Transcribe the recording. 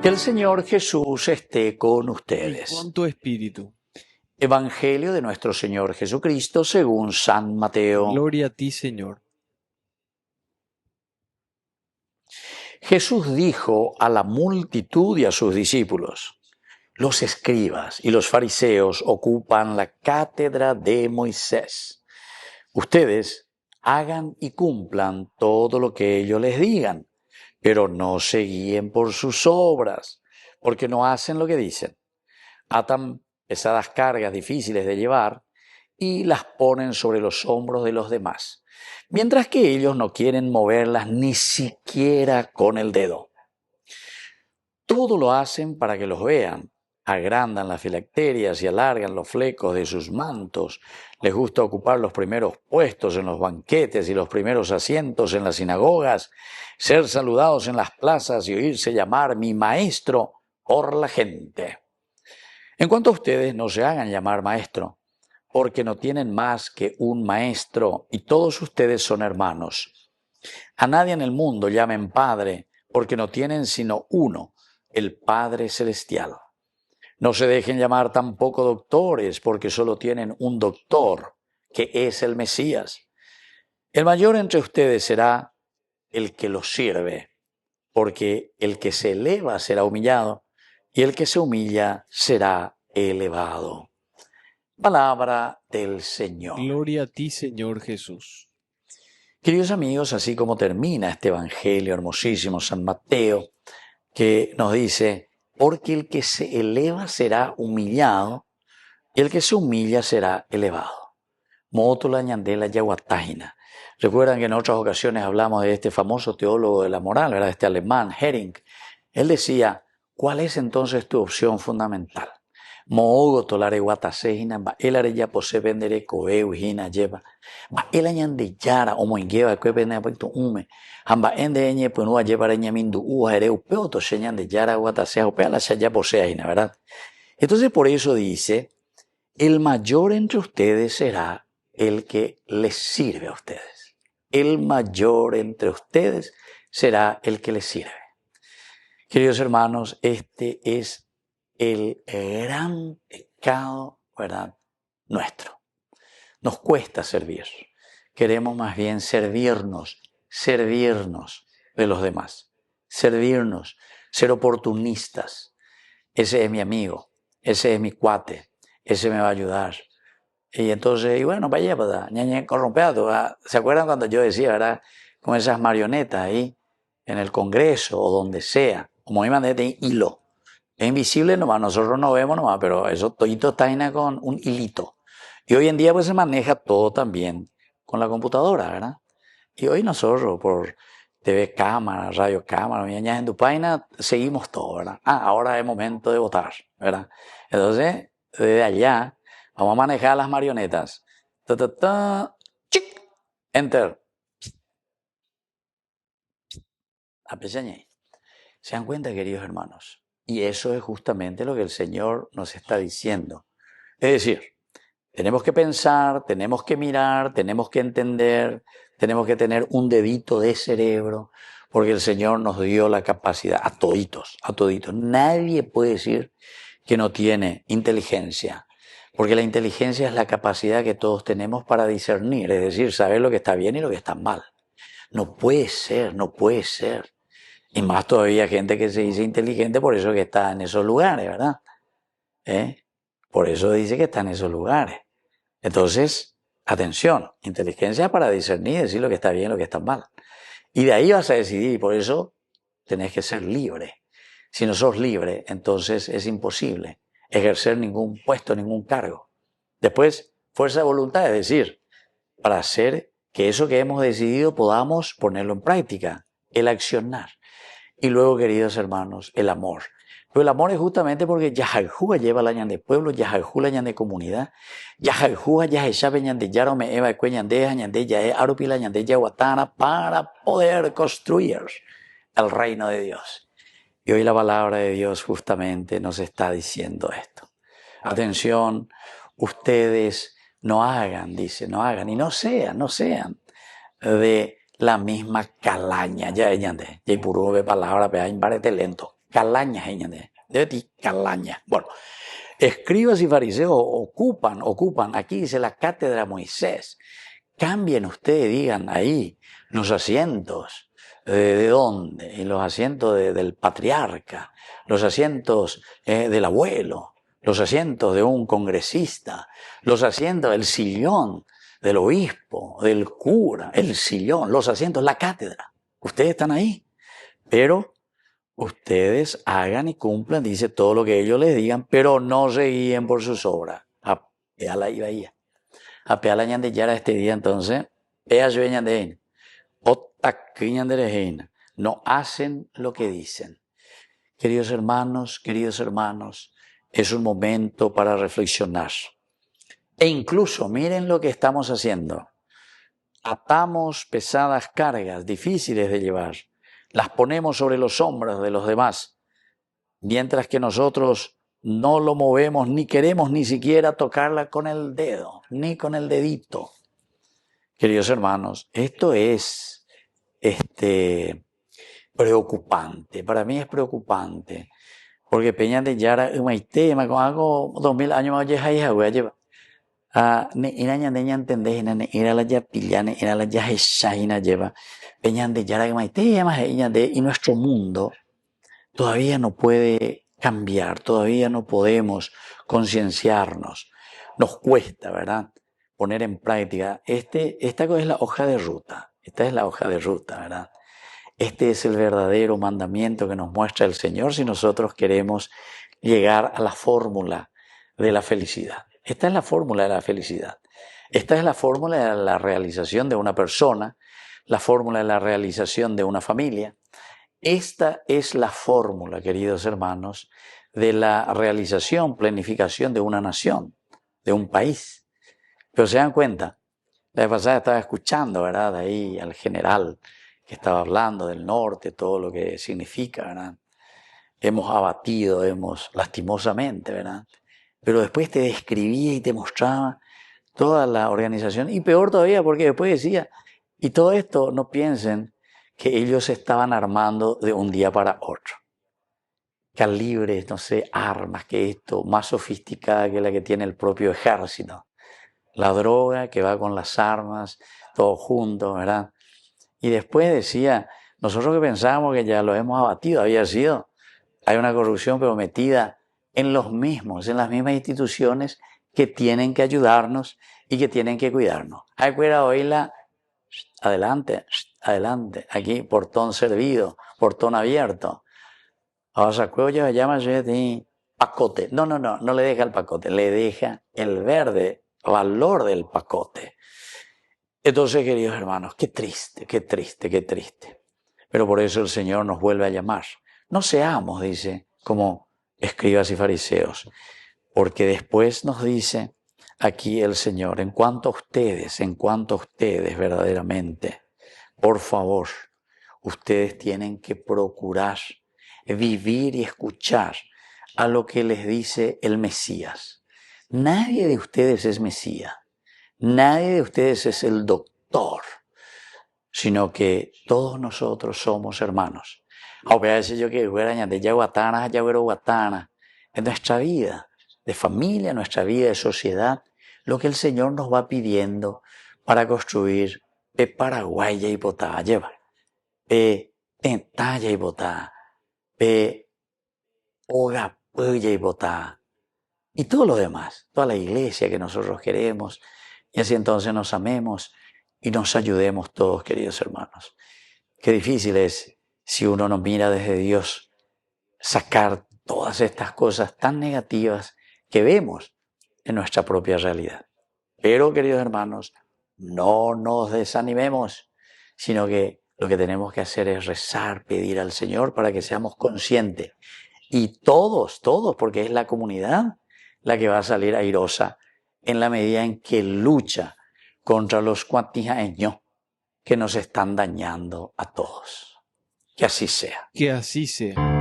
Que el Señor Jesús esté con y ustedes. con tu espíritu. Evangelio de nuestro Señor Jesucristo según San Mateo. Gloria a ti, Señor. Jesús dijo a la multitud y a sus discípulos: los escribas y los fariseos ocupan la cátedra de Moisés. Ustedes hagan y cumplan todo lo que ellos les digan, pero no se guíen por sus obras, porque no hacen lo que dicen. Atan pesadas cargas difíciles de llevar y las ponen sobre los hombros de los demás, mientras que ellos no quieren moverlas ni siquiera con el dedo. Todo lo hacen para que los vean. Agrandan las filacterias y alargan los flecos de sus mantos. Les gusta ocupar los primeros puestos en los banquetes y los primeros asientos en las sinagogas, ser saludados en las plazas y oírse llamar mi maestro por la gente. En cuanto a ustedes, no se hagan llamar maestro, porque no tienen más que un maestro y todos ustedes son hermanos. A nadie en el mundo llamen Padre, porque no tienen sino uno, el Padre Celestial. No se dejen llamar tampoco doctores, porque solo tienen un doctor, que es el Mesías. El mayor entre ustedes será el que los sirve, porque el que se eleva será humillado, y el que se humilla será elevado. Palabra del Señor. Gloria a ti, Señor Jesús. Queridos amigos, así como termina este Evangelio hermosísimo, San Mateo, que nos dice: porque el que se eleva será humillado, y el que se humilla será elevado. Mótola ñandela yaguatágina. Recuerdan que en otras ocasiones hablamos de este famoso teólogo de la moral, ¿verdad? Este alemán, Hering. Él decía: ¿cuál es entonces tu opción fundamental? Moogo tolare guatasejina, ba elare ya pose vendere coeu hina lleva, ba elañande yara o moingueva que pene pacto ume, hamba ende eñe punua llevar eña mindu ereu peoto señande yara guataseja o peala ya posea hina, ¿verdad? Entonces por eso dice: el mayor entre ustedes será el que les sirve a ustedes. El mayor entre ustedes será el que les sirve. Queridos hermanos, este es el gran pecado, ¿verdad?, nuestro. Nos cuesta servir. Queremos más bien servirnos de los demás. Servirnos, ser oportunistas. Ese es mi amigo, ese es mi cuate, ese me va a ayudar. Y entonces, y bueno, vaya, ñañe corrompeado. ¿Se acuerdan cuando yo decía, verdad, con esas marionetas ahí en el Congreso o donde sea, como mi manera de hilo? Es invisible nomás, nosotros no vemos nomás, pero eso todito está con un hilito. Y hoy en día pues se maneja todo también con la computadora, ¿verdad? Y hoy nosotros por TV cámara, radio cámara, ñañas en tu página, seguimos todo, ¿verdad? Ahora es momento de votar, ¿verdad? Entonces, desde allá, vamos a manejar las marionetas. ¡Chic! Enter. ¿Se dan cuenta, queridos hermanos? Y eso es justamente lo que el Señor nos está diciendo. Es decir, tenemos que pensar, tenemos que mirar, tenemos que entender, tenemos que tener un dedito de cerebro, porque el Señor nos dio la capacidad, a toditos, a toditos. Nadie puede decir que no tiene inteligencia, porque la inteligencia es la capacidad que todos tenemos para discernir, es decir, saber lo que está bien y lo que está mal. No puede ser, no puede ser. Y más todavía gente que se dice inteligente, por eso que está en esos lugares, ¿verdad? Por eso dice que está en esos lugares. Entonces, atención, inteligencia para discernir, decir lo que está bien y lo que está mal. Y de ahí vas a decidir, y por eso tenés que ser libre. Si no sos libre, entonces es imposible ejercer ningún puesto, ningún cargo. Después, fuerza de voluntad, es decir, para hacer que eso que hemos decidido podamos ponerlo en práctica, el accionar. Y luego, queridos hermanos, el amor. Pero el amor es justamente porque Yajaljuga lleva la ñan de pueblo, Yajaljuga la ñan de comunidad, Yajaljuga Yajeshabe ñan de Yarome Eva Cue ñan de ñan de Yae Arupila ñan de Yahuatana para poder construir el reino de Dios. Y hoy la palabra de Dios justamente nos está diciendo esto. Atención, ustedes no hagan, dice, no hagan, y no sean de la misma calaña, ya ñan de, ya puro palabra, pero hay parete lento. Calaña, debe ti calaña. Bueno, escribas y fariseos ocupan, aquí dice la cátedra Moisés. Cambien ustedes, digan ahí, los asientos. ¿De dónde? Y los asientos del patriarca, los asientos del abuelo, los asientos de un congresista, los asientos del sillón del obispo, del cura, el sillón, los asientos, la cátedra. Ustedes están ahí, pero ustedes hagan y cumplan, dice, todo lo que ellos les digan, pero no se guíen por sus obras. Apeala y bahía. Apeala ñande yara este día, entonces, ea yo ñande no hacen lo que dicen. Queridos hermanos, es un momento para reflexionar. E incluso, miren lo que estamos haciendo. Atamos pesadas cargas difíciles de llevar. Las ponemos sobre los hombros de los demás, mientras que nosotros no lo movemos, ni queremos ni siquiera tocarla con el dedo, ni con el dedito. Queridos hermanos, esto es preocupante. Para mí es preocupante. Porque Peña de Yara, Humaité, con algo 2000 años más lleva. Ina ña entendés, ina la ya pillane, ina la ya ina lleva. Peña de Yara, Humaité, y nuestro mundo todavía no puede cambiar, todavía no podemos concienciarnos. Nos cuesta, ¿verdad? Poner en práctica. Esta es la hoja de ruta. Esta es la hoja de ruta, ¿verdad? Este es el verdadero mandamiento que nos muestra el Señor si nosotros queremos llegar a la fórmula de la felicidad. Esta es la fórmula de la felicidad. Esta es la fórmula de la realización de una persona, la fórmula de la realización de una familia. Esta es la fórmula, queridos hermanos, de la realización, planificación de una nación, de un país. Pero se dan cuenta, la vez pasada estaba escuchando, ¿verdad?, ahí al general que estaba hablando del norte, todo lo que significa, ¿verdad? Hemos abatido, lastimosamente, ¿verdad? Pero después te describía y te mostraba toda la organización. Y peor todavía, porque después decía, y todo esto no piensen que ellos estaban armando de un día para otro. Calibres, no sé, armas que esto, más sofisticada que la que tiene el propio ejército. La droga que va con las armas, todo junto, ¿verdad? Y después decía, nosotros que pensábamos que ya lo hemos abatido, hay una corrupción pero metida en las mismas instituciones que tienen que ayudarnos y que tienen que cuidarnos. Hay cuidado, oíla, adelante, aquí, portón servido, portón abierto. Ahora, ya llama pacote. No le deja el pacote, le deja el verde valor del pacote. Entonces, queridos hermanos, qué triste. Pero por eso el Señor nos vuelve a llamar. No seamos, dice, como escribas y fariseos, porque después nos dice aquí el Señor, en cuanto a ustedes verdaderamente, por favor, ustedes tienen que procurar vivir y escuchar a lo que les dice el Mesías. Nadie de ustedes es Mesías. Nadie de ustedes es el doctor, sino que todos nosotros somos hermanos. Aunque a veces yo que de Yaguatana, en nuestra vida de familia, nuestra vida de sociedad, lo que el Señor nos va pidiendo para construir Paraguay y Botá, lleva, Tentaya y Botá, Ogapaya y Botá, y todo lo demás, toda la iglesia que nosotros queremos. Y así entonces nos amemos y nos ayudemos todos, queridos hermanos. Qué difícil es, si uno no mira desde Dios, sacar todas estas cosas tan negativas que vemos en nuestra propia realidad. Pero, queridos hermanos, no nos desanimemos, sino que lo que tenemos que hacer es rezar, pedir al Señor para que seamos conscientes. Y todos, porque es la comunidad la que va a salir airosa en la medida en que lucha contra los cuantijaeños que nos están dañando a todos. Que así sea. Que así sea.